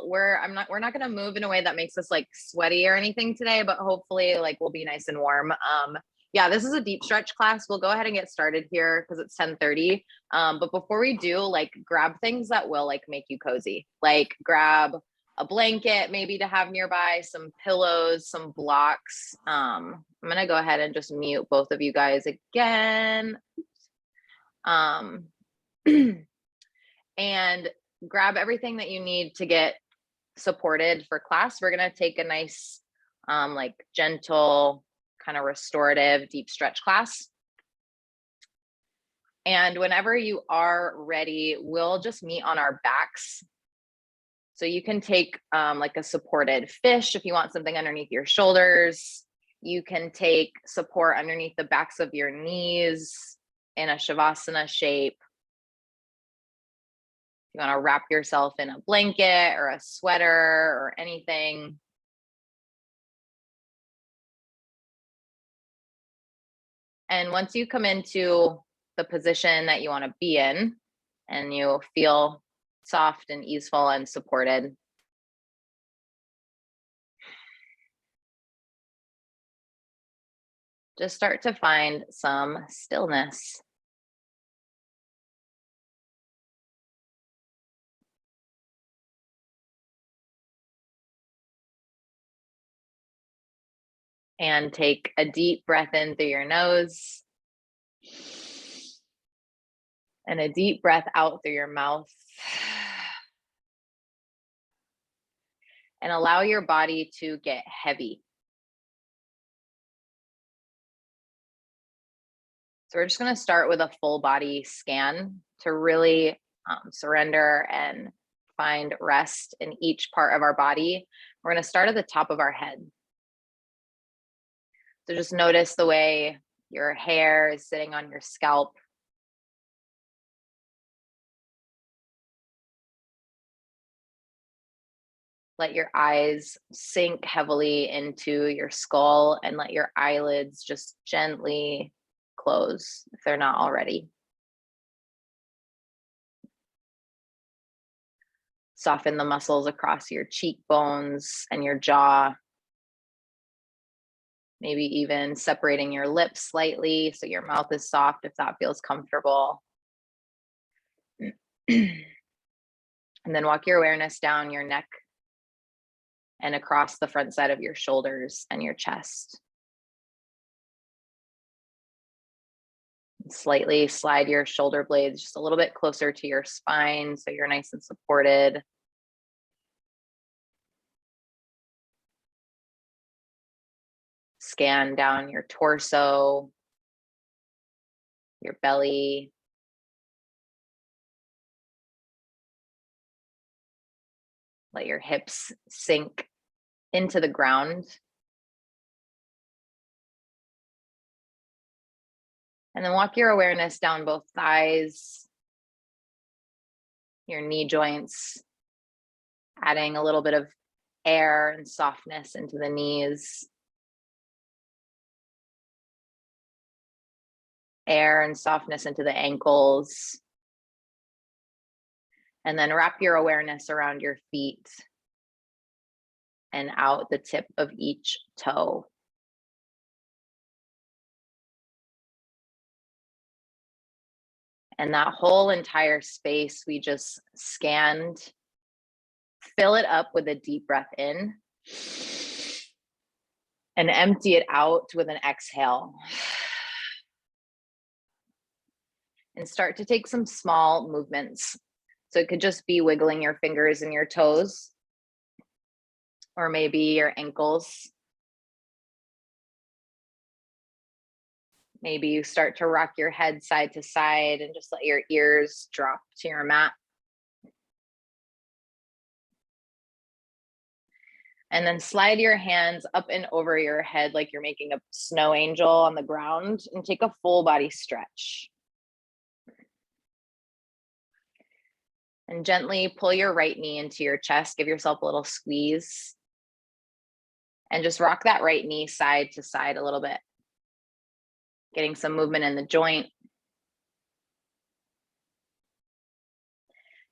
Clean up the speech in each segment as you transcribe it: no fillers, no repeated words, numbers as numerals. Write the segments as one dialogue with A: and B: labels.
A: well, we're not going to move in a way that makes us like sweaty or anything today, but hopefully like we'll be nice and warm. Yeah, this is a deep stretch class. We'll go ahead and get started here because it's 10:30. But before we do, like grab things that will like make you cozy. Like grab a blanket maybe to have nearby, some pillows, some blocks. I'm going to go ahead and just mute both of you guys again. And grab everything that you need to get supported for class. We're going to take a nice, like gentle, kind of restorative, deep stretch class. And whenever you are ready, we'll just meet on our backs. So you can take like a supported fish if you want something underneath your shoulders. You can take support underneath the backs of your knees in a Shavasana shape. You want to wrap yourself in a blanket or a sweater or anything. And once you come into the position that you want to be in and you feel soft and easeful and supported, just start to find some stillness. And take a deep breath in through your nose and a deep breath out through your mouth. And allow your body to get heavy. So we're just going to start with a full body scan to really surrender and find rest in each part of our body. We're going to start at the top of our head. So just notice the way your hair is sitting on your scalp. Let your eyes sink heavily into your skull and let your eyelids just gently close if they're not already. Soften the muscles across your cheekbones and your jaw. Maybe even separating your lips slightly so your mouth is soft if that feels comfortable. And then walk your awareness down your neck and across the front side of your shoulders and your chest. Slightly slide your shoulder blades just a little bit closer to your spine so you're nice and supported. Scan down your torso, your belly. Let your hips sink into the ground. And then walk your awareness down both thighs, your knee joints, adding a little bit of air and softness into the knees. Air and softness into the ankles. And then wrap your awareness around your feet and out the tip of each toe. And that whole entire space we just scanned, fill it up with a deep breath in and empty it out with an exhale. And start to take some small movements. So it could just be wiggling your fingers and your toes, or maybe your ankles. Maybe you start to rock your head side to side and just let your ears drop to your mat. And then slide your hands up and over your head like you're making a snow angel on the ground and take a full body stretch. And gently pull your right knee into your chest. Give yourself a little squeeze. And just rock that right knee side to side a little bit. Getting some movement in the joint.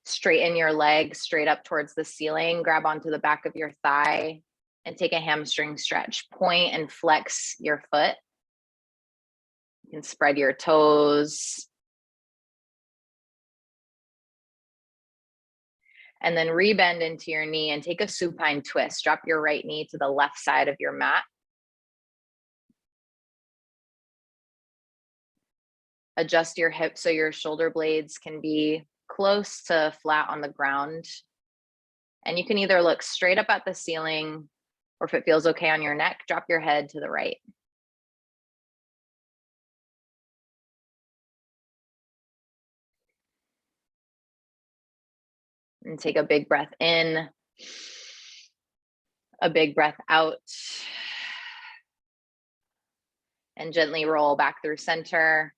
A: Straighten your leg straight up towards the ceiling, grab onto the back of your thigh and take a hamstring stretch. Point and flex your foot. You can spread your toes. And then rebend into your knee and take a supine twist. Drop your right knee to the left side of your mat. Adjust your hips so your shoulder blades can be close to flat on the ground. And you can either look straight up at the ceiling, or if it feels okay on your neck, drop your head to the right. And take a big breath in, a big breath out, and gently roll back through center.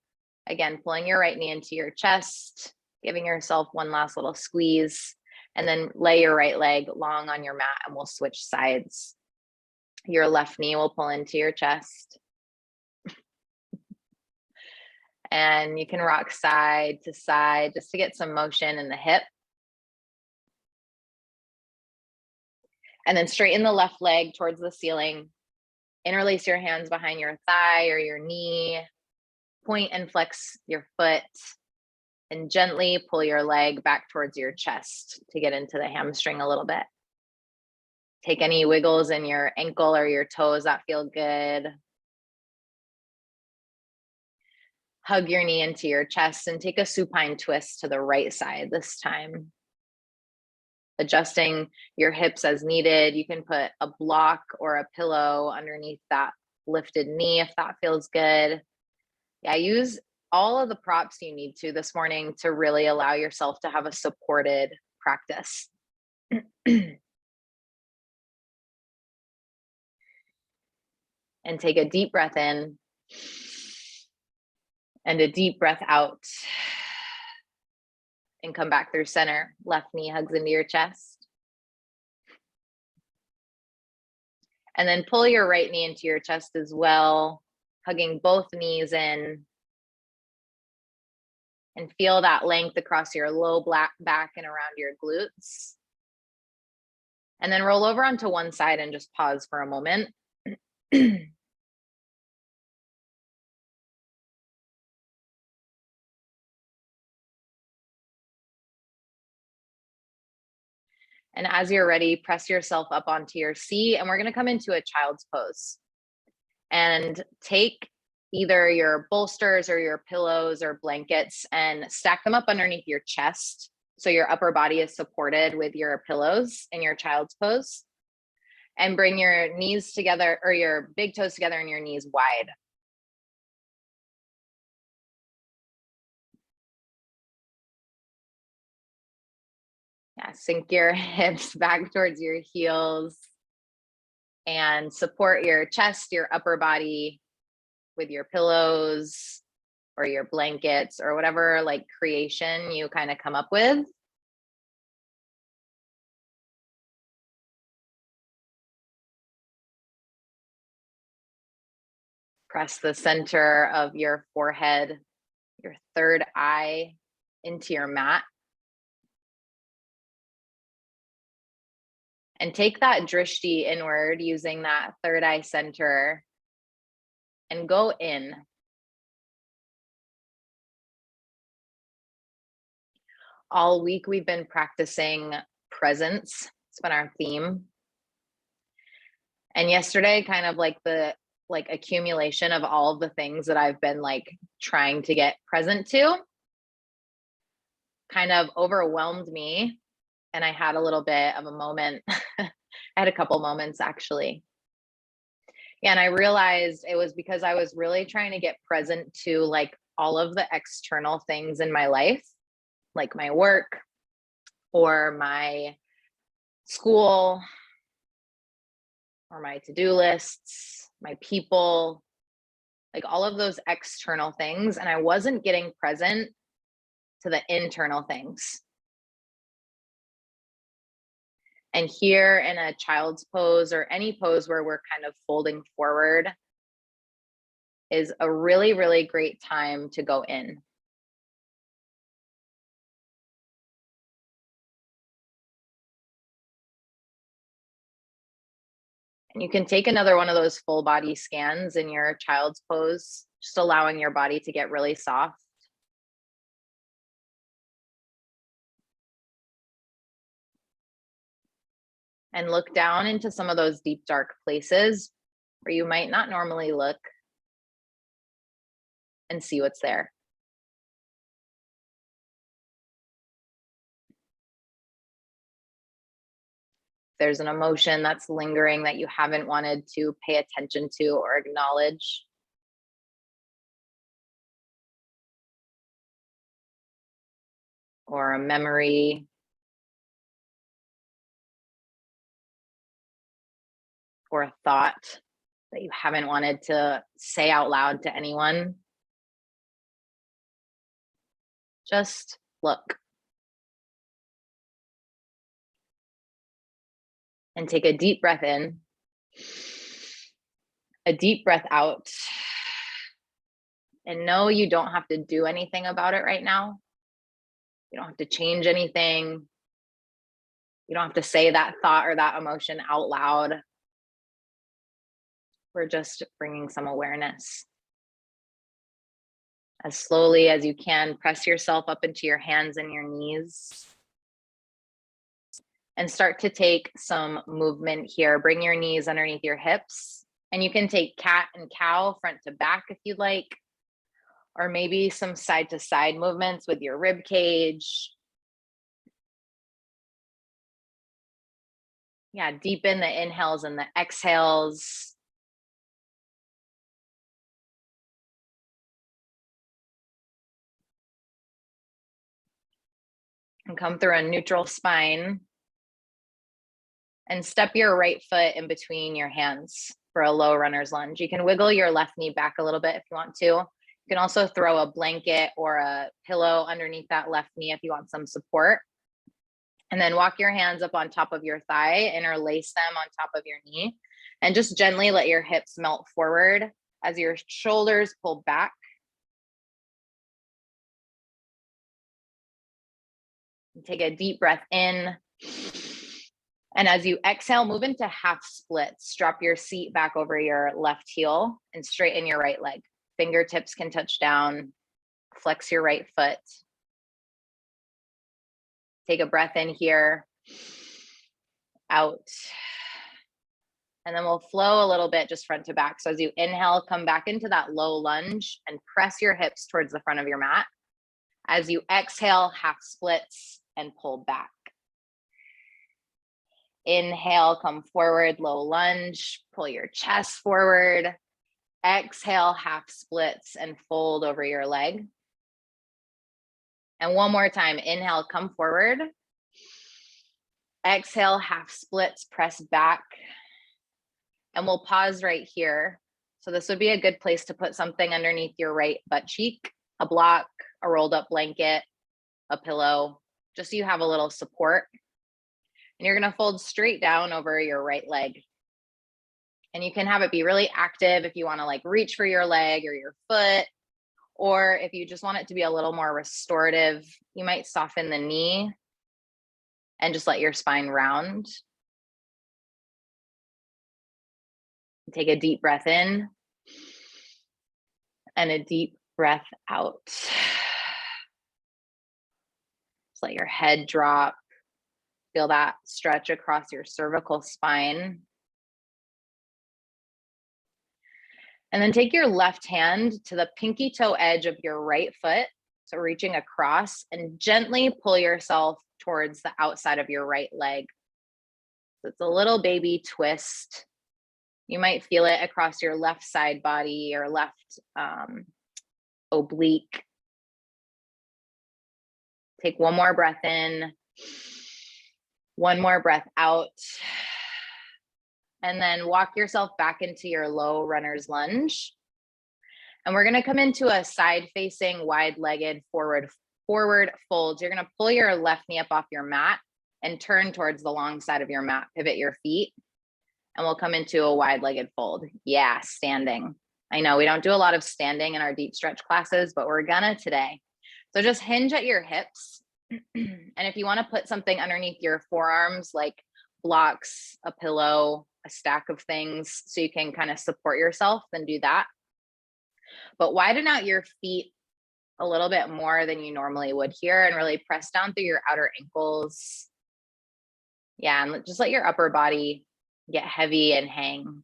A: Again, pulling your right knee into your chest, giving yourself one last little squeeze, and then lay your right leg long on your mat and we'll switch sides. Your left knee will pull into your chest. And you can rock side to side just to get some motion in the hip. And then straighten the left leg towards the ceiling. Interlace your hands behind your thigh or your knee. Point and flex your foot. And gently pull your leg back towards your chest to get into the hamstring a little bit. Take any wiggles in your ankle or your toes that feel good. Hug your knee into your chest and take a supine twist to the right side this time. Adjusting your hips as needed. You can put a block or a pillow underneath that lifted knee if that feels good. Yeah, use all of the props you need to this morning to really allow yourself to have a supported practice. And take a deep breath in and a deep breath out. And come back through center. Left knee hugs into your chest. And then pull your right knee into your chest as well, hugging both knees in. And feel that length across your low back and around your glutes. And then roll over onto one side and just pause for a moment. And as you're ready, press yourself up onto your seat and we're going to come into a child's pose. And take either your bolsters or your pillows or blankets and stack them up underneath your chest so your upper body is supported with your pillows in your child's pose. And bring your knees together or your big toes together and your knees wide. Yeah, sink your hips back towards your heels and support your chest, your upper body with your pillows or your blankets or whatever like creation you kind of come up with. Press the center of your forehead, your third eye into your mat. And take that drishti inward using that third eye center and go in. All week we've been practicing presence. It's been our theme. And yesterday, kind of like the accumulation of all of the things that I've been like trying to get present to kind of overwhelmed me. And I had a little bit of a moment. I had a couple moments actually. And I realized it was because I was really trying to get present to like all of the external things in my life, like my work or my school or my to-do lists, my people, like all of those external things. And I wasn't getting present to the internal things. And here in a child's pose or any pose where we're kind of folding forward is a really, really great time to go in. And you can take another one of those full body scans in your child's pose, just allowing your body to get really soft. And look down into some of those deep, dark places where you might not normally look, and see what's there. There's an emotion that's lingering that you haven't wanted to pay attention to or acknowledge. Or a memory. Or a thought that you haven't wanted to say out loud to anyone. Just look. And take a deep breath in, a deep breath out. And no, you don't have to do anything about it right now. You don't have to change anything. You don't have to say that thought or that emotion out loud. We're just bringing some awareness. As slowly as you can, press yourself up into your hands and your knees. And start to take some movement here. Bring your knees underneath your hips. And you can take cat and cow front to back if you'd like. Or maybe some side to side movements with your rib cage. Yeah, deepen the inhales and the exhales. And come through a neutral spine. And step your right foot in between your hands for a low runner's lunge. You can wiggle your left knee back a little bit if you want to. You can also throw a blanket or a pillow underneath that left knee if you want some support. And then walk your hands up on top of your thigh, interlace them on top of your knee, and just gently let your hips melt forward as your shoulders pull back. Take a deep breath in. And as you exhale, move into half splits. Drop your seat back over your left heel and straighten your right leg. Fingertips can touch down. Flex your right foot. Take a breath in here, out. And then we'll flow a little bit just front to back. So as you inhale, come back into that low lunge and press your hips towards the front of your mat. As you exhale, half splits and pull back. Inhale, come forward, low lunge, pull your chest forward. Exhale, half splits and fold over your leg. And one more time, inhale, come forward. Exhale, half splits, press back. And we'll pause right here. So this would be a good place to put something underneath your right butt cheek, a block, a rolled up blanket, a pillow, just so you have a little support. And you're gonna fold straight down over your right leg. And you can have it be really active if you wanna like reach for your leg or your foot, or if you just want it to be a little more restorative, you might soften the knee and just let your spine round. Take a deep breath in and a deep breath out. Just let your head drop. Feel that stretch across your cervical spine. And then take your left hand to the pinky toe edge of your right foot. So reaching across and gently pull yourself towards the outside of your right leg. So it's a little baby twist. You might feel it across your left side body or left oblique. Take one more breath in, one more breath out. And then walk yourself back into your low runner's lunge. And we're gonna come into a side-facing, wide-legged forward fold. You're gonna pull your left knee up off your mat and turn towards the long side of your mat, pivot your feet, and we'll come into a wide-legged fold. Yeah, standing. I know we don't do a lot of standing in our deep stretch classes, but we're gonna today. So just hinge at your hips. And if you wanna put something underneath your forearms, like blocks, a pillow, a stack of things so you can kind of support yourself, then do that. But widen out your feet a little bit more than you normally would here and really press down through your outer ankles. Yeah, and just let your upper body get heavy and hang.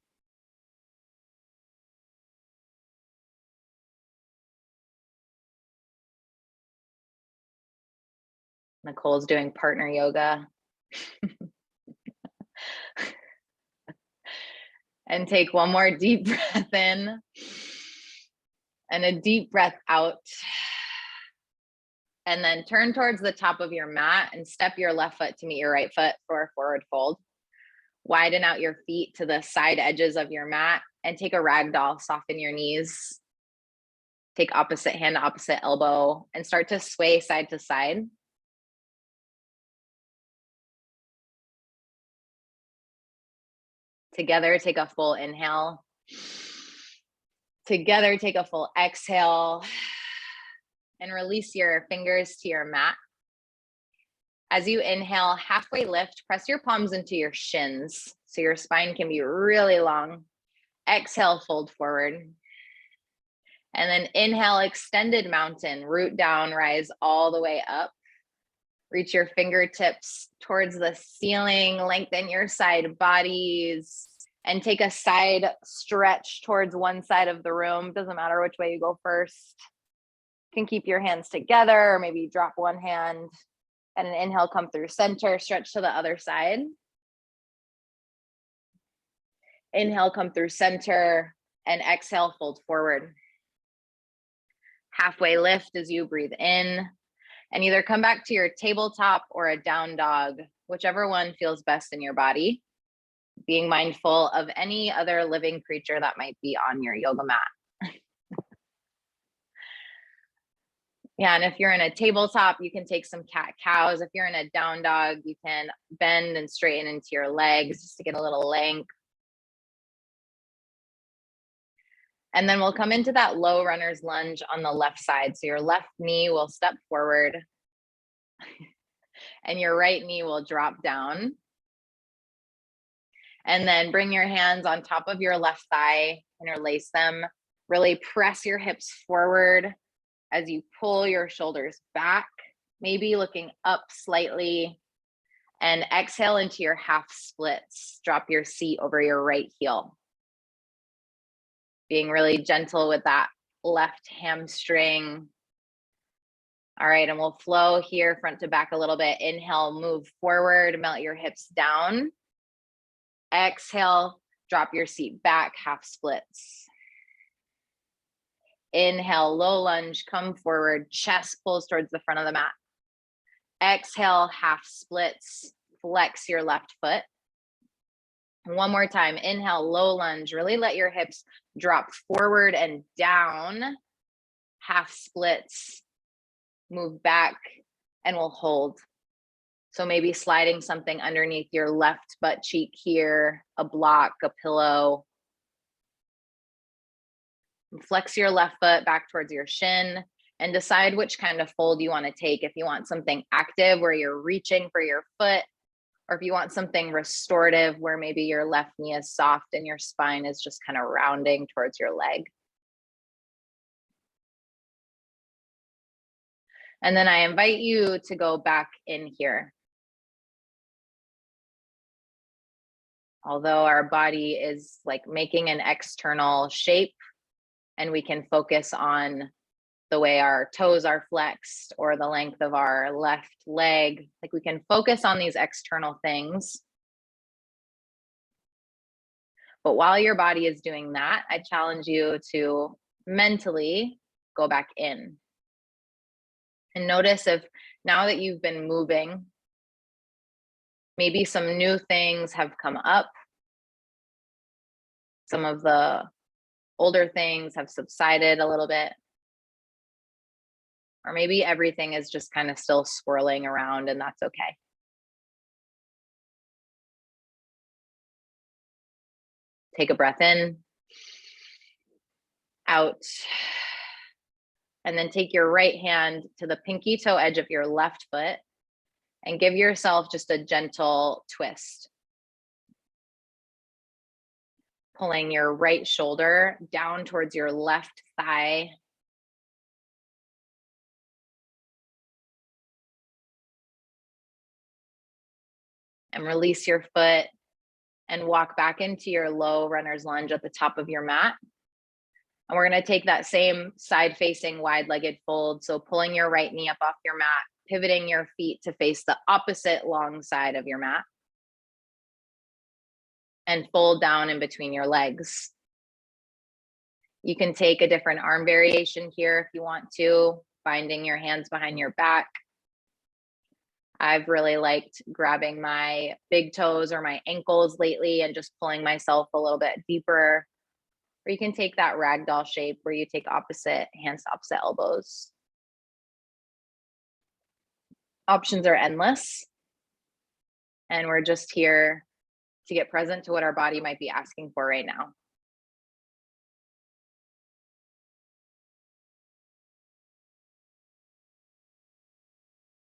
A: Nicole's doing partner yoga. And take one more deep breath in and a deep breath out. And then turn towards the top of your mat and step your left foot to meet your right foot for a forward fold. Widen out your feet to the side edges of your mat and take a ragdoll. Soften your knees. Take opposite hand to opposite elbow and start to sway side to side. Together, take a full inhale. Together, take a full exhale. And release your fingers to your mat. As you inhale, halfway lift, press your palms into your shins so your spine can be really long. Exhale, fold forward. And then inhale, extended mountain, root down, rise all the way up. Reach your fingertips towards the ceiling, lengthen your side bodies, and take a side stretch towards one side of the room. Doesn't matter which way you go first. You can keep your hands together or maybe drop one hand. And an inhale, come through center, stretch to the other side. Inhale, come through center, and exhale, fold forward. Halfway lift as you breathe in, and either come back to your tabletop or a down dog, whichever one feels best in your body, being mindful of any other living creature that might be on your yoga mat. Yeah, and if you're in a tabletop, you can take some cat-cows. If you're in a down dog, you can bend and straighten into your legs just to get a little length. And then we'll come into that low runner's lunge on the left side. So your left knee will step forward and your right knee will drop down. And then bring your hands on top of your left thigh, interlace them, really press your hips forward as you pull your shoulders back, maybe looking up slightly, and exhale into your half splits. Drop your seat over your right heel. Being really gentle with that left hamstring. All right, and we'll flow here front to back a little bit. Inhale, move forward, melt your hips down. Exhale, drop your seat back, half splits. Inhale, low lunge, come forward, chest pulls towards the front of the mat. Exhale, half splits, flex your left foot. One more time, inhale, low lunge, really let your hips drop forward and down, half splits, move back, and we'll hold. So maybe sliding something underneath your left butt cheek here, a block, a pillow. Flex your left foot back towards your shin and decide which kind of fold you want to take. If you want something active where you're reaching for your foot, or if you want something restorative where maybe your left knee is soft and your spine is just kind of rounding towards your leg. And then I invite you to go back in here. Although our body is like making an external shape, and we can focus on the way our toes are flexed or the length of our left leg. Like we can focus on these external things. But while your body is doing that, I challenge you to mentally go back in. And notice if now that you've been moving, maybe some new things have come up. Some of the older things have subsided a little bit. Or maybe everything is just kind of still swirling around, and that's okay. Take a breath in, out, and then take your right hand to the pinky toe edge of your left foot and give yourself just a gentle twist. Pulling your right shoulder down towards your left thigh. And release your foot and walk back into your low runner's lunge at the top of your mat. And we're going to take that same side facing wide legged fold. So pulling your right knee up off your mat, pivoting your feet to face the opposite long side of your mat, and fold down in between your legs. You can take a different arm variation here if you want to, binding your hands behind your back. I've really liked grabbing my big toes or my ankles lately and just pulling myself a little bit deeper. Or you can take that ragdoll shape where you take opposite hands to opposite elbows. Options are endless. And we're just here to get present to what our body might be asking for right now.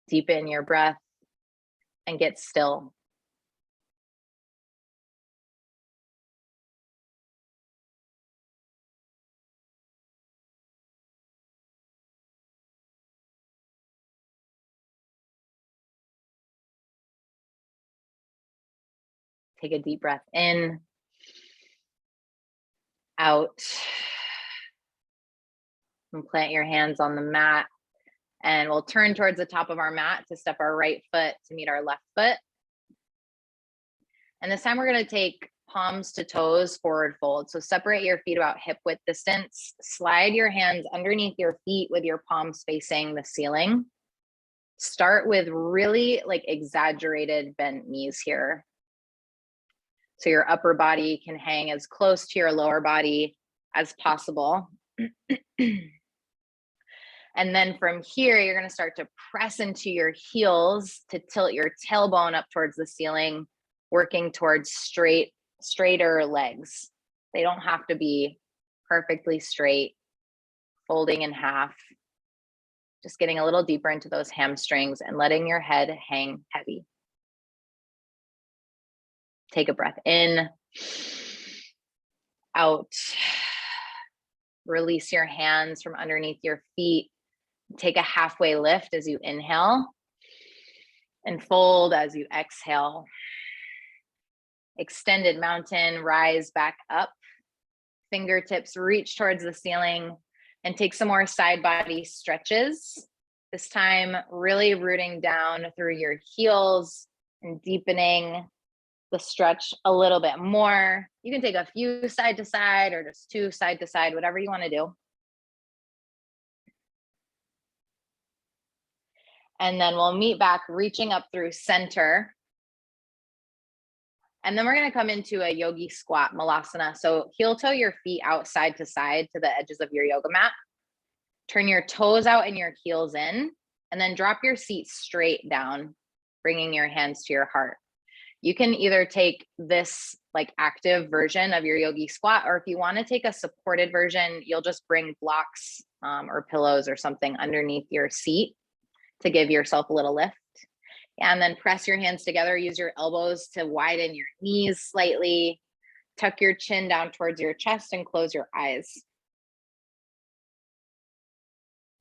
A: Deepen your breath and get still. Take a deep breath in, out, and plant your hands on the mat. And we'll turn towards the top of our mat to step our right foot to meet our left foot. And this time we're going to take palms to toes, forward fold. So separate your feet about hip width distance. Slide your hands underneath your feet with your palms facing the ceiling. Start with really like exaggerated bent knees here. So your upper body can hang as close to your lower body as possible. And then from here, you're going to start to press into your heels to tilt your tailbone up towards the ceiling, working towards straighter legs. They don't have to be perfectly straight, folding in half, just getting a little deeper into those hamstrings and letting your head hang heavy. Take a breath in, out. Release your hands from underneath your feet. Take a halfway lift as you inhale and fold as you exhale. Extended mountain, rise back up. Fingertips reach towards the ceiling and take some more side body stretches. This time, really rooting down through your heels and deepening the stretch a little bit more. You can take a few side to side or just two side to side, whatever you want to do. And then we'll meet back, reaching up through center. And then we're going to come into a yogi squat, malasana. So heel toe your feet out side to side to the edges of your yoga mat. Turn your toes out and your heels in, and then drop your seat straight down, bringing your hands to your heart. You can either take this like active version of your yogi squat, or if you want to take a supported version, you'll just bring blocks or pillows or something underneath your seat to give yourself a little lift. And then press your hands together. Use your elbows to widen your knees slightly. Tuck your chin down towards your chest and close your eyes.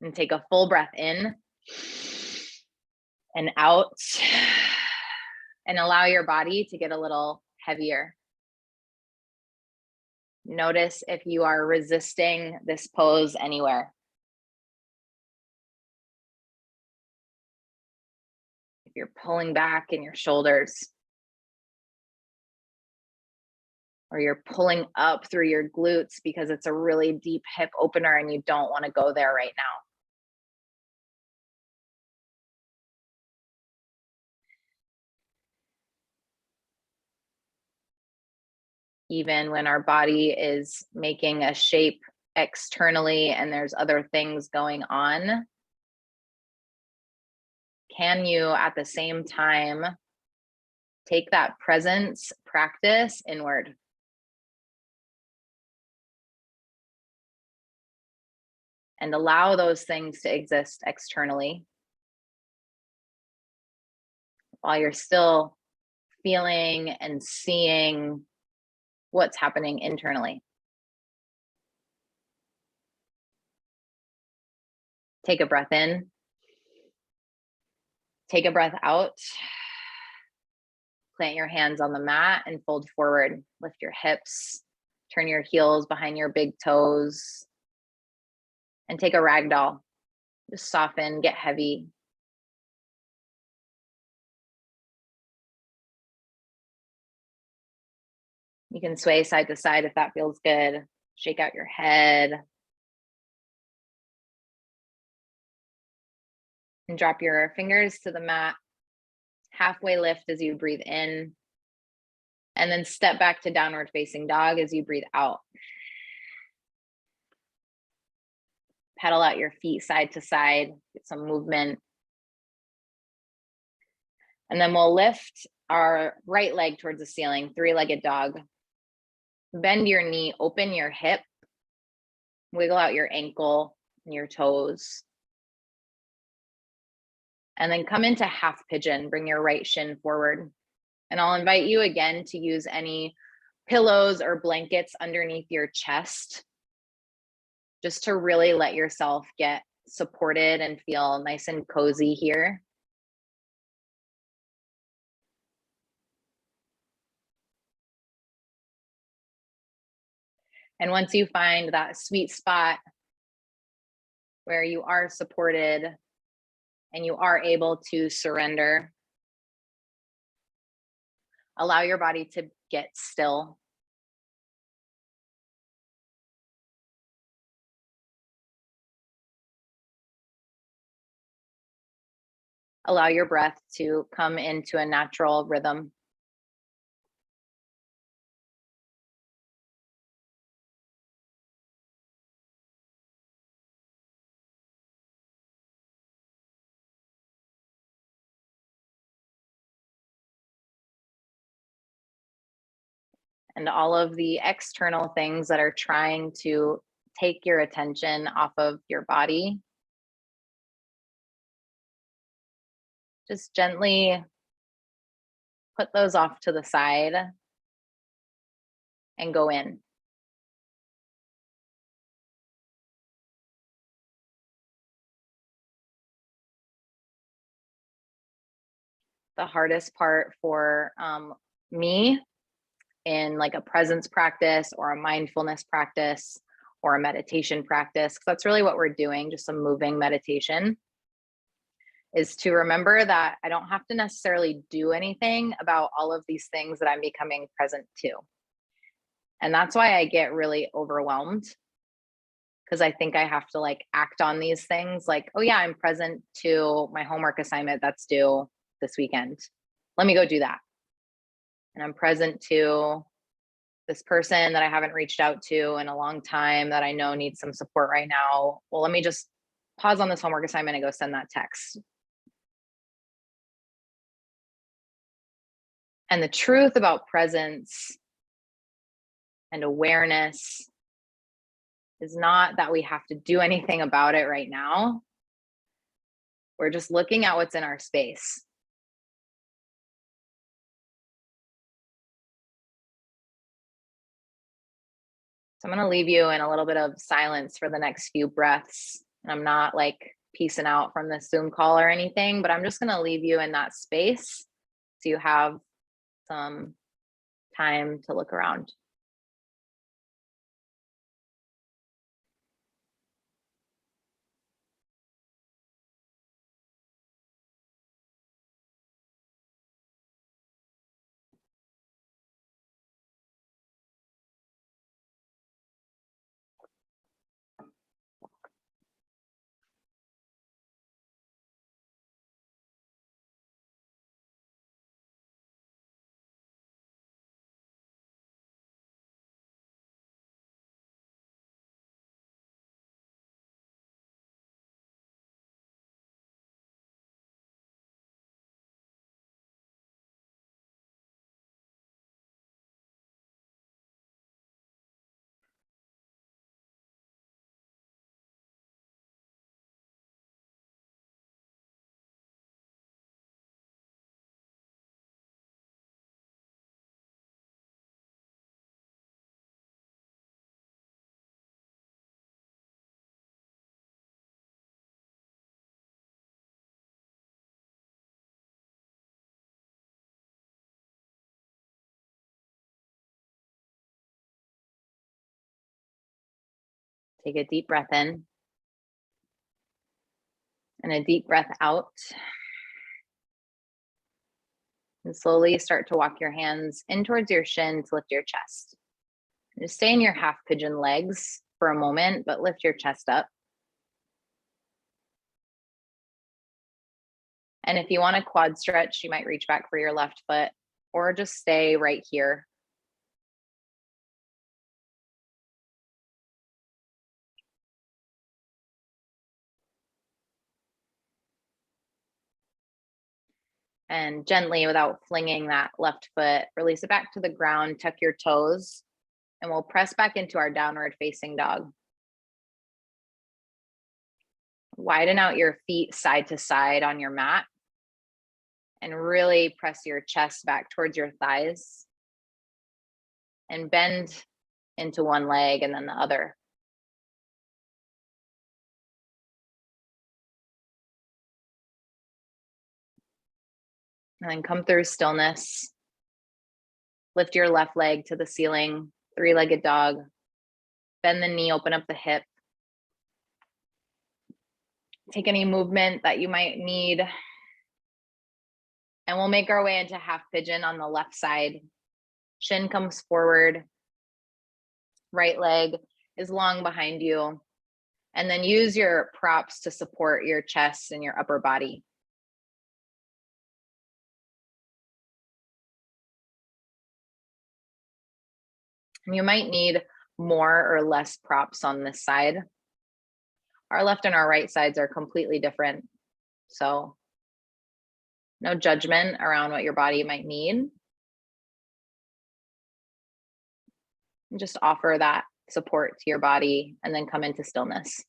A: And take a full breath in and out. And allow your body to get a little heavier. Notice if you are resisting this pose anywhere. If you're pulling back in your shoulders, or you're pulling up through your glutes because it's a really deep hip opener and you don't want to go there right now. Even when our body is making a shape externally and there's other things going on, can you at the same time take that presence practice inward? And allow those things to exist externally while you're still feeling and seeing what's happening internally. Take a breath in. Take a breath out. Plant your hands on the mat and fold forward. Lift your hips. Turn your heels behind your big toes. And take a ragdoll. Just soften, get heavy. You can sway side to side if that feels good. Shake out your head. And drop your fingers to the mat. Halfway lift as you breathe in. And then step back to downward facing dog as you breathe out. Pedal out your feet side to side, get some movement. And then we'll lift our right leg towards the ceiling, three-legged dog. Bend your knee, open your hip, wiggle out your ankle and your toes. And then come into half pigeon, bring your right shin forward. And I'll invite you again to use any pillows or blankets underneath your chest, just to really let yourself get supported and feel nice and cozy here. And once you find that sweet spot where you are supported and you are able to surrender, allow your body to get still. Allow your breath to come into a natural rhythm. And all of the external things that are trying to take your attention off of your body, just gently put those off to the side and go in. The hardest part for me in like a presence practice or a mindfulness practice or a meditation practice, because that's really what we're doing, just some moving meditation, is to remember that I don't have to necessarily do anything about all of these things that I'm becoming present to. And that's why I get really overwhelmed, because I think I have to like act on these things like, oh yeah, I'm present to my homework assignment that's due this weekend. Let me go do that. And I'm present to this person that I haven't reached out to in a long time that I know needs some support right now. Well, let me just pause on this homework assignment and go send that text. And the truth about presence and awareness is not that we have to do anything about it right now. We're just looking at what's in our space. So I'm going to leave you in a little bit of silence for the next few breaths. And I'm not like peacing out from this Zoom call or anything, but I'm just going to leave you in that space so you have some time to look around. Take a deep breath in and a deep breath out. And slowly start to walk your hands in towards your shin to lift your chest. Just stay in your half pigeon legs for a moment, but lift your chest up. And if you want a quad stretch, you might reach back for your left foot or just stay right here. And gently, without flinging that left foot, release it back to the ground, tuck your toes, and we'll press back into our downward facing dog. Widen out your feet side to side on your mat and really press your chest back towards your thighs and bend into one leg and then the other. And then come through stillness. Lift your left leg to the ceiling, three-legged dog. Bend the knee, open up the hip. Take any movement that you might need. And we'll make our way into half pigeon on the left side. Shin comes forward. Right leg is long behind you. And then use your props to support your chest and your upper body. And you might need more or less props on this side. Our left and our right sides are completely different. So no judgment around what your body might need. And just offer that support to your body and then come into stillness.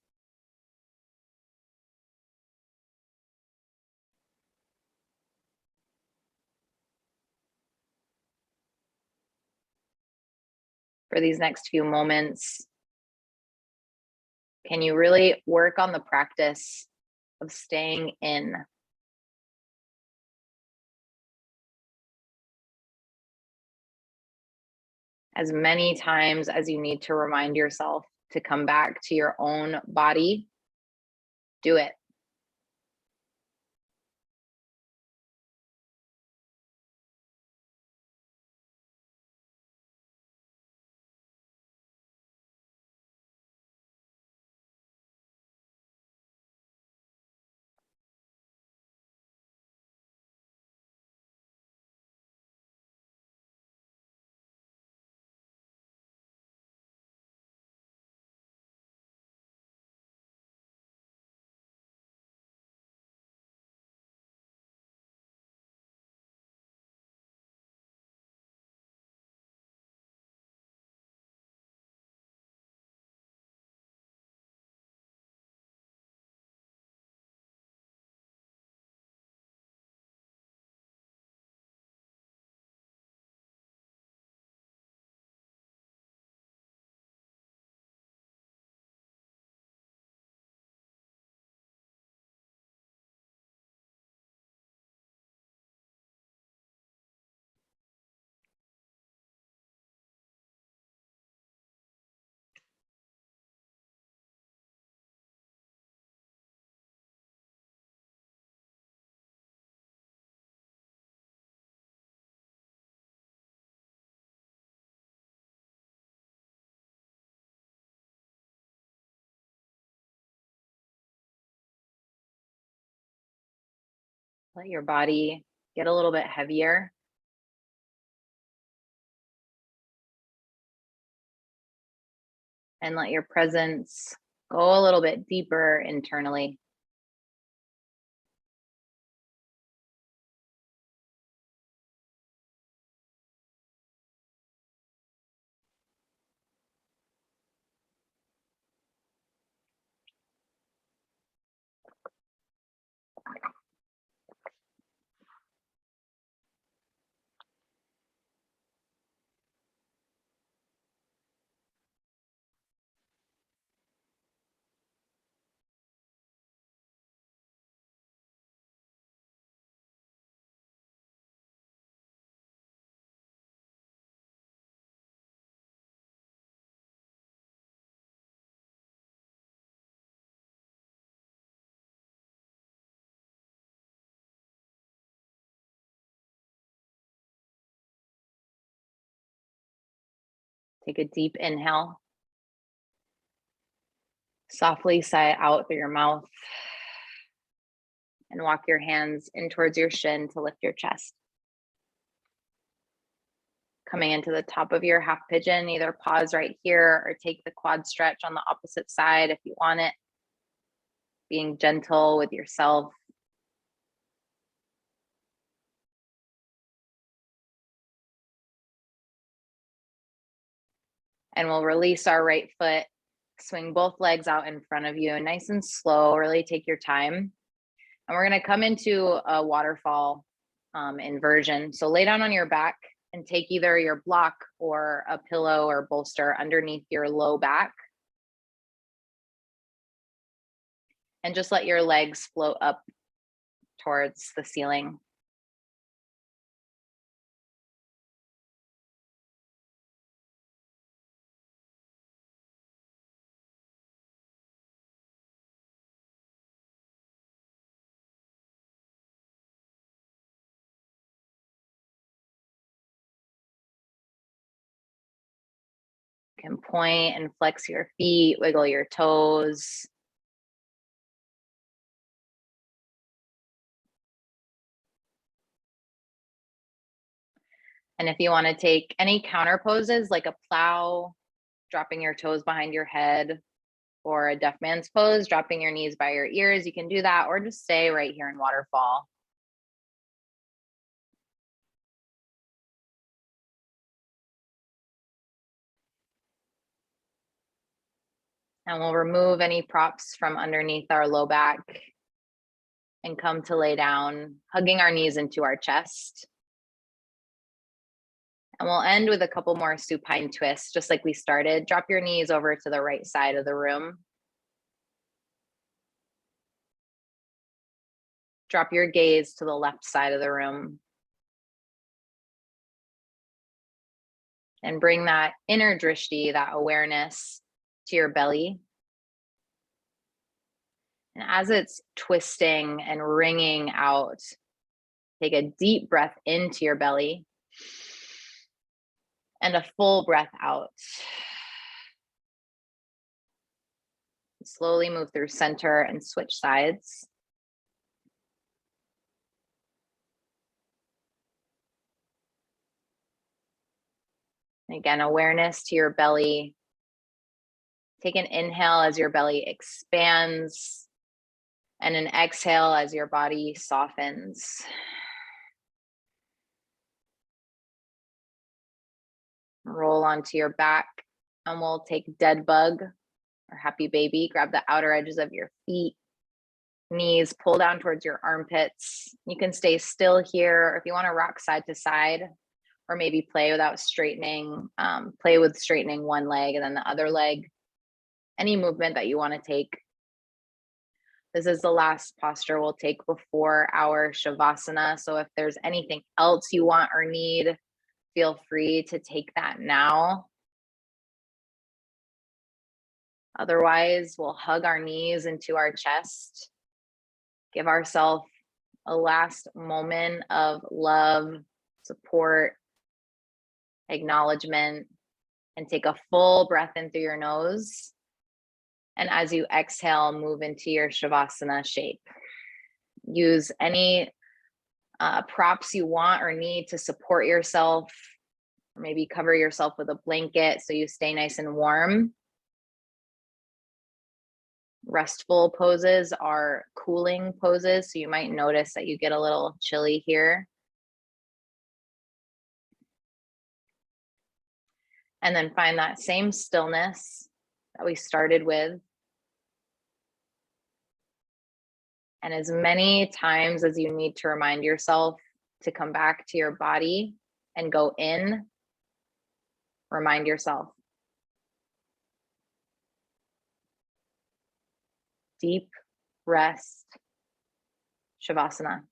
A: For these next few moments, can you really work on the practice of staying in? As many times as you need to remind yourself to come back to your own body, do it. Let your body get a little bit heavier. And let your presence go a little bit deeper internally. Take a deep inhale. Softly sigh out through your mouth. And walk your hands in towards your shin to lift your chest. Coming into the top of your half pigeon, either pause right here or take the quad stretch on the opposite side if you want it. Being gentle with yourself. And we'll release our right foot, swing both legs out in front of you, nice and slow, really take your time. And we're gonna come into a waterfall inversion. So lay down on your back and take either your block or a pillow or bolster underneath your low back. And just let your legs float up towards the ceiling. You can point and flex your feet, wiggle your toes. And if you want to take any counter poses like a plow, dropping your toes behind your head, or a deaf man's pose, dropping your knees by your ears, you can do that, or just stay right here in waterfall. And we'll remove any props from underneath our low back and come to lay down, hugging our knees into our chest. And we'll end with a couple more supine twists, just like we started. Drop your knees over to the right side of the room. Drop your gaze to the left side of the room. And bring that inner drishti, that awareness, to your belly. And as it's twisting and wringing out, take a deep breath into your belly and a full breath out. Slowly move through center and switch sides. And again, awareness to your belly. Take an inhale as your belly expands and an exhale as your body softens. Roll onto your back and we'll take dead bug or happy baby. Grab the outer edges of your feet, knees, pull down towards your armpits. You can stay still here, or if you want to rock side to side, or maybe play without straightening, play with straightening one leg and then the other leg. Any movement that you want to take. This is the last posture we'll take before our Shavasana. So if there's anything else you want or need, feel free to take that now. Otherwise, we'll hug our knees into our chest. Give ourselves a last moment of love, support, acknowledgement, and take a full breath in through your nose. And as you exhale, move into your Shavasana shape. Use any props you want or need to support yourself, or maybe cover yourself with a blanket so you stay nice and warm. Restful poses are cooling poses, so you might notice that you get a little chilly here. And then find that same stillness that we started with. And as many times as you need to remind yourself to come back to your body and go in, remind yourself. Deep rest, Shavasana.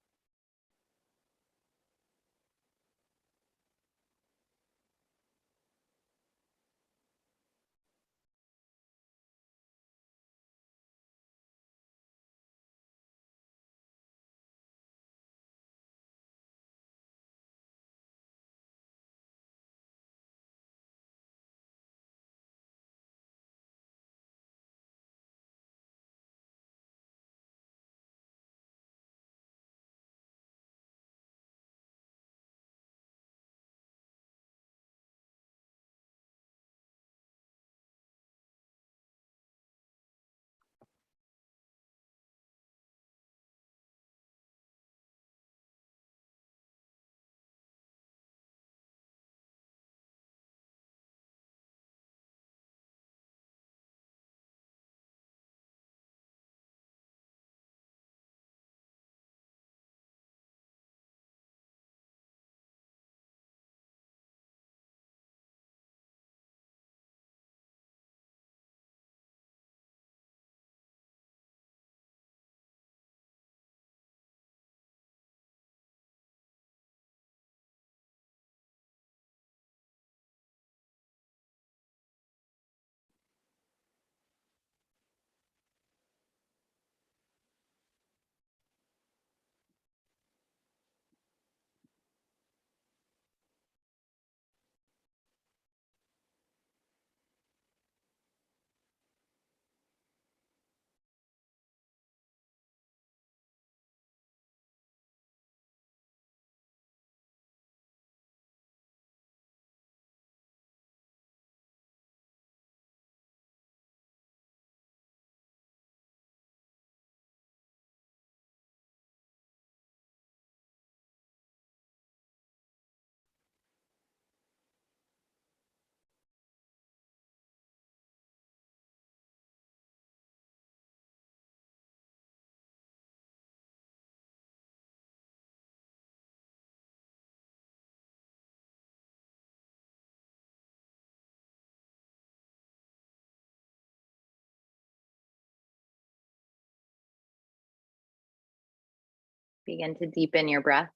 A: Begin to deepen your breath.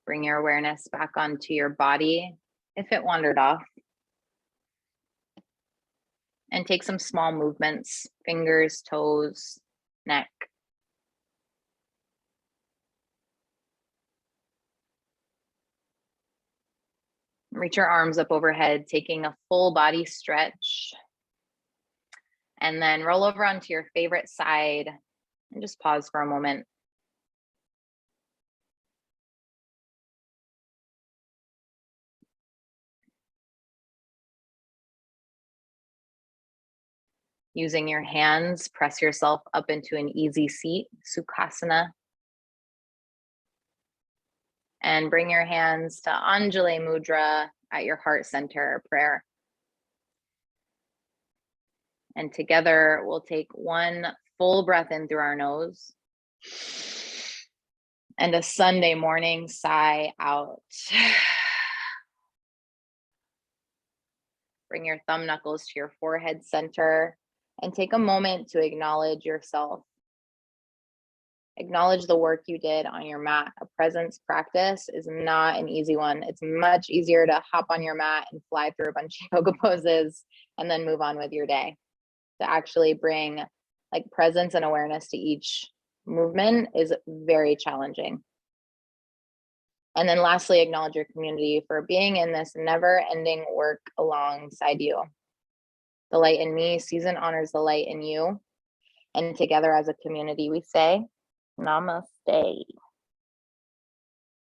A: Bring your awareness back onto your body if it wandered off. And take some small movements, fingers, toes, neck. Reach your arms up overhead, taking a full body stretch. And then roll over onto your favorite side and just pause for a moment. Using your hands, press yourself up into an easy seat, Sukhasana. And bring your hands to Anjali Mudra at your heart center prayer. And together we'll take one full breath in through our nose and a Sunday morning sigh out. Bring your thumb knuckles to your forehead center and take a moment to acknowledge yourself. Acknowledge the work you did on your mat. A presence practice is not an easy one. It's much easier to hop on your mat and fly through a bunch of yoga poses and then move on with your day. To actually bring like presence and awareness to each movement is very challenging. And then lastly, acknowledge your community for being in this never-ending work alongside you. The light in me, season honors the light in you. And together as a community, we say, Namaste.